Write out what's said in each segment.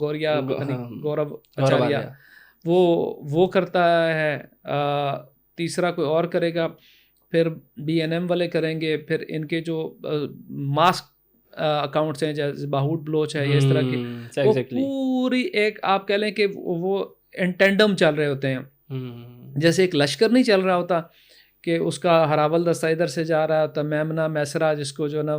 گوریا پتہ نہیں گورو آچاریہ وہ کرتا ہے. تیسرا کوئی اور کرے گا, پھر BNM والے کریں گے, پھر ان کے جو ماسک اکاؤنٹس ہیں جیسے باہوٹ بلوچ ہے, اس طرح کے وہ پوری ایک آپ کہہ لیں کہ وہ انٹینڈم چل رہے ہوتے ہیں. جیسے ایک لشکر نہیں چل رہا ہوتا کہ اس کا ہراول دستہ ادھر سے جا رہا ہوتا, میمنا میسرا جس کو جو ہے نا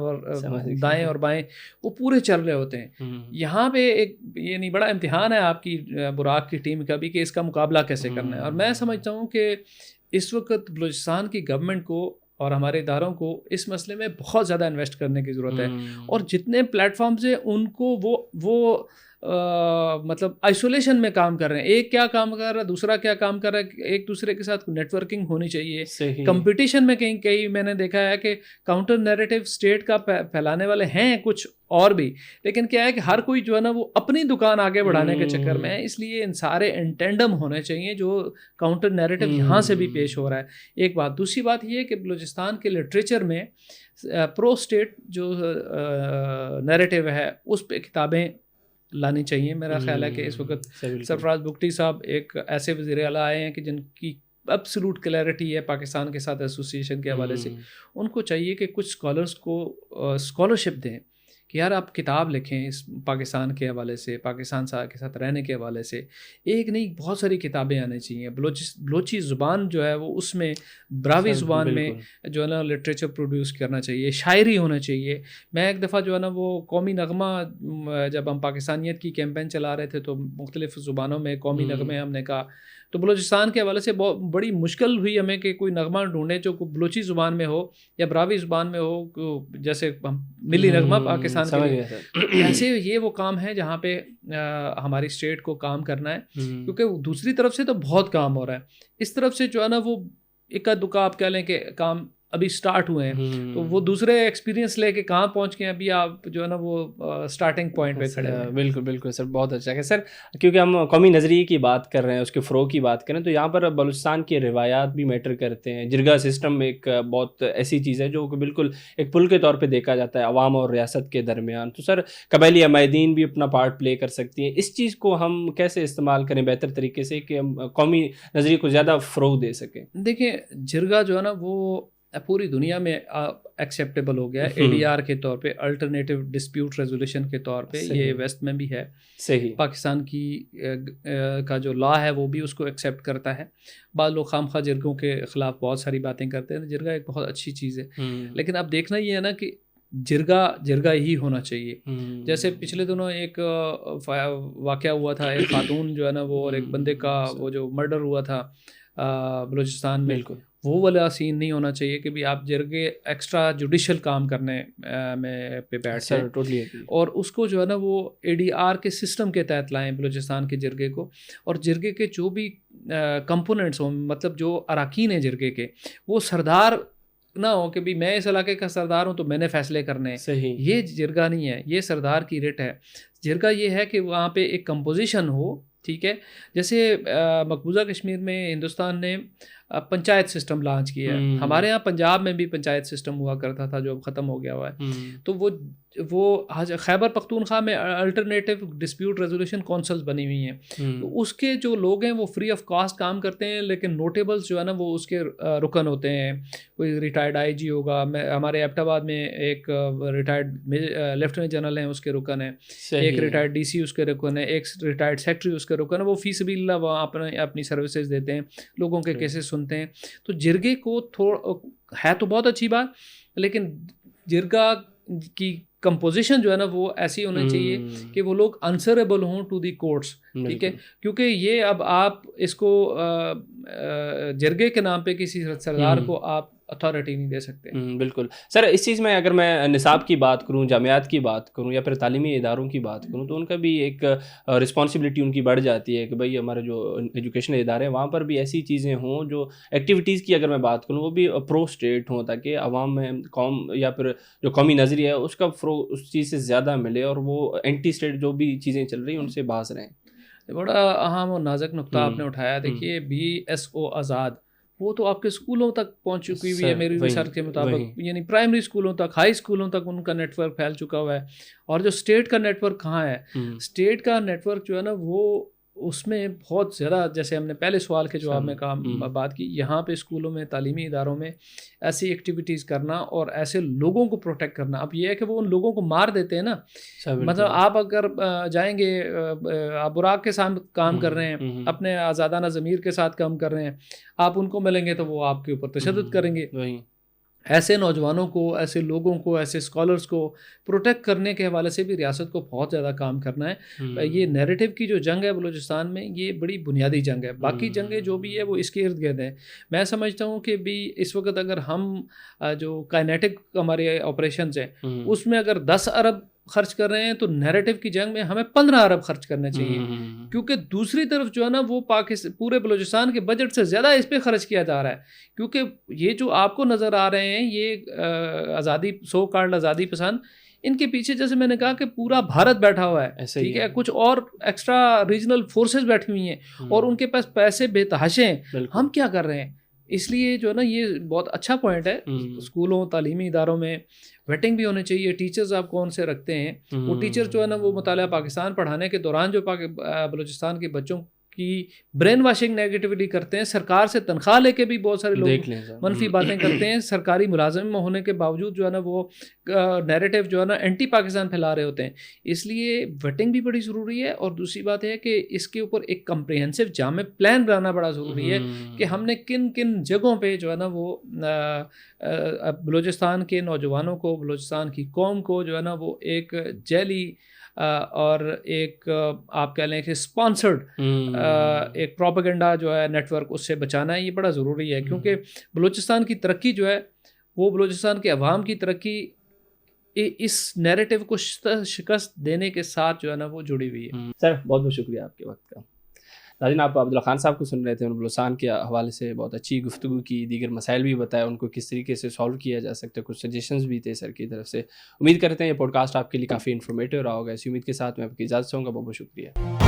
دائیں اور بائیں وہ پورے چل رہے ہوتے ہیں. یہاں پہ ایک یعنی بڑا امتحان ہے آپ کی براق کی ٹیم کا بھی کہ اس کا مقابلہ کیسے کرنا ہے. اور میں سمجھتا ہوں کہ اس وقت بلوچستان کی گورنمنٹ کو اور ہمارے اداروں کو اس مسئلے میں بہت زیادہ انویسٹ کرنے کی ضرورت ہے. اور جتنے پلیٹ فارمز ہیں ان کو وہ مطلب آئسولیشن میں کام کر رہے ہیں. ایک کیا کام کر رہا ہے, دوسرا کیا کام کر رہا ہے, ایک دوسرے کے ساتھ نیٹ ورکنگ ہونی چاہیے. کمپٹیشن میں کہیں میں نے دیکھا ہے کہ کاؤنٹر نیریٹو اسٹیٹ کا پھیلانے والے ہیں کچھ اور بھی, لیکن کیا ہے کہ ہر کوئی جو ہے نا وہ اپنی دکان آگے بڑھانے کے چکر میں ہے. اس لیے ان سارے انٹینڈم ہونے چاہیے جو کاؤنٹر نیریٹو یہاں سے بھی پیش ہو رہا ہے. ایک بات. دوسری بات یہ ہے کہ بلوچستان کے لٹریچر میں پرو اسٹیٹ جو نیریٹو ہے اس پہ کتابیں لانی چاہیے. میرا خیال ہے کہ اس وقت سرفراز بگٹی صاحب ایک ایسے وزیر اعلیٰ آئے ہیں کہ جن کی ایبسولوٹ کلیئرٹی ہے پاکستان کے ساتھ ایسوسیشن کے حوالے سے. ان کو چاہیے کہ کچھ اسکالرس کو اسکالرشپ دیں کہ یار آپ کتاب لکھیں اس پاکستان کے حوالے سے, پاکستان کے ساتھ رہنے کے حوالے سے. ایک نہیں بہت ساری کتابیں آنی چاہیے. بلوچی زبان جو ہے وہ اس میں براوی زبان میں جو ہے نا لٹریچر پروڈیوس کرنا چاہیے, شاعری ہونا چاہیے. میں ایک دفعہ جو ہے نا وہ قومی نغمہ جب ہم پاکستانیت کی کیمپین چلا رہے تھے تو مختلف زبانوں میں قومی نغمے ہم نے کہا, تو بلوچستان کے حوالے سے بڑی مشکل ہوئی ہمیں کہ کوئی نغمہ ڈھونڈیں جو بلوچی زبان میں ہو یا براوی زبان میں ہو, جیسے ملی نغمہ پاکستان کے لیے. ایسے یہ وہ کام ہے جہاں پہ ہماری اسٹیٹ کو کام کرنا ہے, کیونکہ دوسری طرف سے تو بہت کام ہو رہا ہے. اس طرف سے جو ہے نا وہ اکا دکا آپ کہہ لیں کہ کام ابھی سٹارٹ ہوئے ہیں, تو وہ دوسرے ایکسپیرینس لے کے کہاں پہنچ گئے ابھی آپ جو ہے نا وہ سٹارٹنگ پوائنٹ پہ کھڑے ہیں. بالکل بالکل سر, بہت اچھا ہے سر. کیونکہ ہم قومی نظریے کی بات کر رہے ہیں, اس کے فروغ کی بات کریں, تو یہاں پر بلوچستان کے روایات بھی میٹر کرتے ہیں. جرگہ سسٹم ایک بہت ایسی چیز ہے جو کہ بالکل ایک پل کے طور پہ دیکھا جاتا ہے عوام اور ریاست کے درمیان. تو سر قبائلی عمائدین بھی اپنا پارٹ پلے کر سکتی ہیں. اس چیز کو ہم کیسے استعمال کریں بہتر طریقے سے کہ ہم قومی نظریے کو زیادہ فروغ دے سکیں؟ دیکھیں جرگہ جو ہے نا وہ پوری دنیا میں ایکسیپٹیبل ہو گیا ہے ADR کے طور پہ, الٹرنیٹیو ڈسپیوٹ ریزولوشن کے طور پہ. یہ ویسٹ میں بھی ہے. صحیح. پاکستان کی کا جو لا ہے وہ بھی اس کو ایکسیپٹ کرتا ہے. بعض لوگ خام خواہ جرگوں کے خلاف بہت ساری باتیں کرتے ہیں. جرگہ ایک بہت اچھی چیز ہے, لیکن اب دیکھنا یہ ہے نا کہ جرگہ ہی ہونا چاہیے. جیسے پچھلے دنوں ایک واقعہ ہوا تھا, ایک خاتون جو ہے نا وہ اور ایک بندے کا وہ جو مرڈر ہوا تھا بلوچستان میں. بالکل وہ والا سین نہیں ہونا چاہیے کہ بھی آپ جرگے ایکسٹرا جوڈیشل کام کرنے میں پہ بیٹھ جائیں, اور اس کو جو ہے نا وہ ADR کے سسٹم کے تحت لائیں بلوچستان کے جرگے کو. اور جرگے کے جو بھی کمپوننٹس ہوں, مطلب جو اراکین ہیں جرگے کے, وہ سردار نہ ہو کہ بھی میں اس علاقے کا سردار ہوں تو میں نے فیصلے کرنے ہیں. صحیح. یہ جرگہ نہیں ہے, یہ سردار کی رٹ ہے. جرگہ یہ ہے کہ وہاں پہ ایک کمپوزیشن ہو. ٹھیک ہے, جیسے مقبوضہ کشمیر میں ہندوستان نے پنچایت سسٹم لانچ کیا ہے. ہمارے ہاں پنجاب میں بھی پنچایت سسٹم ہوا کرتا تھا جو اب ختم ہو گیا ہوا ہے. تو وہ خیبر پختونخوا میں الٹرنیٹیو ڈسپیوٹ ریزولوشن کونسلز بنی ہوئی ہیں. تو اس کے جو لوگ ہیں وہ فری آف کاسٹ کام کرتے ہیں, لیکن نوٹیبلز جو ہے نا وہ اس کے رکن ہوتے ہیں. کوئی ریٹائرڈ IG ہوگا, ہمارے ایبٹ آباد میں ایک ریٹائرڈ لیفٹیننٹ جنرل ہیں اس کے رکن ہیں, ایک ریٹائرڈ DC اس کے رکن ہے, ایک ریٹائرڈ سیکٹری اس کے رکن ہے. وہ فی سبیل اللہ وہاں اپنی سروسز دیتے ہیں, لوگوں کے کیسز سنتے ہیں. تو جرگے کو ہے تو بہت اچھی بات, لیکن جرگہ کی کمپوزیشن جو ہے نا وہ ایسی ہونی چاہیے کہ وہ لوگ آنسریبل ہوں ٹو دی کورٹس. ٹھیک ہے, کیونکہ یہ اب آپ اس کو جرگے کے نام پہ کسی سردار کو آپ اتھارٹی نہیں دے سکتے. بالکل سر. اس چیز میں اگر میں نصاب کی بات کروں, جامعات کی بات کروں, یا پھر تعلیمی اداروں کی بات کروں, تو ان کا بھی ایک رسپانسبلٹی ان کی بڑھ جاتی ہے کہ بھائی ہمارے جو ایجوکیشن ادارے ہیں وہاں پر بھی ایسی چیزیں ہوں, جو ایکٹیویٹیز کی اگر میں بات کروں وہ بھی پرو اسٹیٹ ہوں, تاکہ عوام میں قوم یا پھر جو قومی نظریہ ہے اس کا فروغ اس چیز سے زیادہ ملے, اور وہ اینٹی اسٹیٹ جو بھی چیزیں چل رہی ہیں ان سے باز رہیں. بڑا اہم اور نازک نقطہ آپ نے اٹھایا. دیکھیے BSO آزاد وہ تو آپ کے اسکولوں تک پہنچ چکی ہوئی ہے میری ریسرچ کے مطابق، یعنی پرائمری اسکولوں تک، ہائی اسکولوں تک ان کا نیٹ ورک پھیل چکا ہوا ہے. اور جو اسٹیٹ کا نیٹ ورک کہاں ہے، اسٹیٹ کا نیٹ ورک جو ہے نا وہ اس میں بہت زیادہ، جیسے ہم نے پہلے سوال کے جواب میں کہا بات کی، یہاں پہ اسکولوں میں تعلیمی اداروں میں ایسی ایکٹیویٹیز کرنا اور ایسے لوگوں کو پروٹیکٹ کرنا. اب یہ ہے کہ وہ ان لوگوں کو مار دیتے ہیں نا، مطلب آپ اگر جائیں گے، آپ براق کے ساتھ کام کر رہے ہیں، اپنے آزادانہ ضمیر کے ساتھ کام کر رہے ہیں، آپ ان کو ملیں گے تو وہ آپ کے اوپر تشدد کریں گے. ایسے نوجوانوں کو، ایسے لوگوں کو، ایسے اسکالرس کو پروٹیکٹ کرنے کے حوالے سے بھی ریاست کو بہت زیادہ کام کرنا ہے. یہ نیریٹو کی جو جنگ ہے بلوچستان میں، یہ بڑی بنیادی جنگ ہے. باقی جنگیں جو بھی ہے وہ اس کے ارد گرد ہیں. میں سمجھتا ہوں کہ بھی اس وقت اگر ہم جو کائنیٹک ہمارے آپریشنز ہیں اس میں اگر 10 ارب خرچ کر رہے ہیں تو نیریٹو کی جنگ میں ہمیں 15 ارب خرچ کرنے چاہیے، کیونکہ دوسری طرف جو ہے نا وہ پورے بلوچستان کے بجٹ سے زیادہ اس پہ خرچ کیا جا رہا ہے. کیونکہ یہ جو آپ کو نظر آ رہے ہیں یہ آزادی، سو کالڈ آزادی پسند، ان کے پیچھے جیسے میں نے کہا کہ پورا بھارت بیٹھا ہوا ہے، ٹھیک ہے، کچھ اور ایکسٹرا ریجنل فورسز بیٹھی ہوئی ہیں اور ان کے پاس پیسے بے تحاشے ہیں. ہم کیا کر رہے ہیں؟ اس لیے جو ہے نا یہ بہت اچھا پوائنٹ ہے. اسکولوں، تعلیمی اداروں میں ویٹنگ بھی ہونے چاہیے. ٹیچرز آپ کون سے رکھتے ہیں؟ وہ ٹیچر جو ہے نا وہ مطالعہ پاکستان پڑھانے کے دوران جو بلوچستان کے بچوں کی برین واشنگ نیگیٹیوٹی کرتے ہیں، سرکار سے تنخواہ لے کے بھی بہت سارے لوگ منفی باتیں کرتے ہیں، سرکاری ملازم میں ہونے کے باوجود جو ہے نا وہ نیریٹو جو ہے نا اینٹی پاکستان پھیلا رہے ہوتے ہیں. اس لیے ویٹنگ بھی بڑی ضروری ہے. اور دوسری بات ہے کہ اس کے اوپر ایک کمپریہنسو جامع پلان بنانا بڑا ضروری ہے کہ ہم نے کن کن جگہوں پہ جو ہے نا وہ بلوچستان کے نوجوانوں کو، بلوچستان کی قوم کو جو ہے نا وہ ایک جیلی اور ایک آپ کہہ لیں کہ اسپانسرڈ ایک پروپیگنڈا جو ہے نیٹ ورک، اس سے بچانا ہے. یہ بڑا ضروری ہے کیونکہ بلوچستان کی ترقی جو ہے وہ بلوچستان کے عوام کی ترقی اس نیریٹو کو شکست دینے کے ساتھ جو ہے نا وہ جڑی ہوئی ہے. سر بہت بہت شکریہ آپ کے وقت کا. ناظرین، آپ عبداللہ خان صاحب کو سن رہے تھے، بلوچستان کے حوالے سے بہت اچھی گفتگو کی، دیگر مسائل بھی بتایا، ان کو کس طریقے سے سالو کیا جا سکتا ہے، کچھ سجیشنز بھی تھے سر کی طرف سے. امید کرتے ہیں یہ پوڈ کاسٹ آپ کے لیے کافی انفارمیٹیو رہا ہوگا. اسی امید کے ساتھ میں آپ کی اجازت چاہوں گا. بہت بہت شکریہ.